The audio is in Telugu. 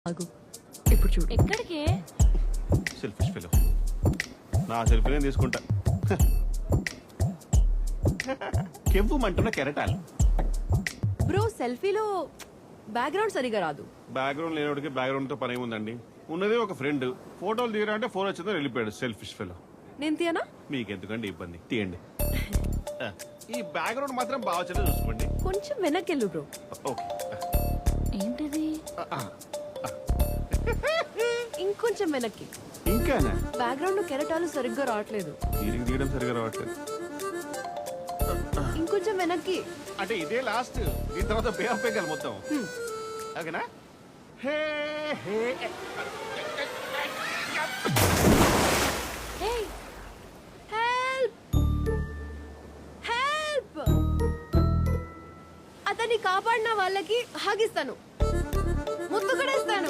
ఆగు ఇప్పుడు చూడు. ఎక్కడికి? Selfish fellow. నా సెల్ఫీ నేను తీసుకుంటా. కెవ్వుమంటున్న కెరటాలు. బ్రో సెల్ఫీలో బ్యాక్గ్రౌండ్ సరిగా రాదు. బ్యాక్గ్రౌండ్ లేనివాడికి బ్యాక్గ్రౌండ్ తో పని ఏముందండి? ఉన్నదే ఒక ఫ్రెండ్. ఫోటోలు తీయరా అంటే ఫోన్ వచ్చిందో వెళ్ళిపోయాడు. Selfish fellow. నేను తీయనా? మీకెందుకండి ఇబ్బంది? తీయండి. ఈ బ్యాక్గ్రౌండ్ మాత్రం బాగా చెల్లి చూసుకోండి. కొంచెం వెనక్కి వెళ్ళు బ్రో. ఓకే. ఏంటిది? ఇంకొంచెం వెనక్కి. ఇంకానా? బ్యాక్గ్రౌండ్ లో కెరటాలు సరిగ్గా రావట్లేదు. తీరిగి తీయడం సరిగా రావట్లేదు. ఇంకొంచెం వెనక్కి. అంటే ఇదే లాస్ట్. దీని తర్వాత పే ఆఫ్ పేగల మొత్తం. ఓకేనా? హే హే. Hey! Help! Help! అతన్ని కాపాడిన వాళ్ళకి హాగిస్తాను, ముద్దు కూడా ఇస్తాను.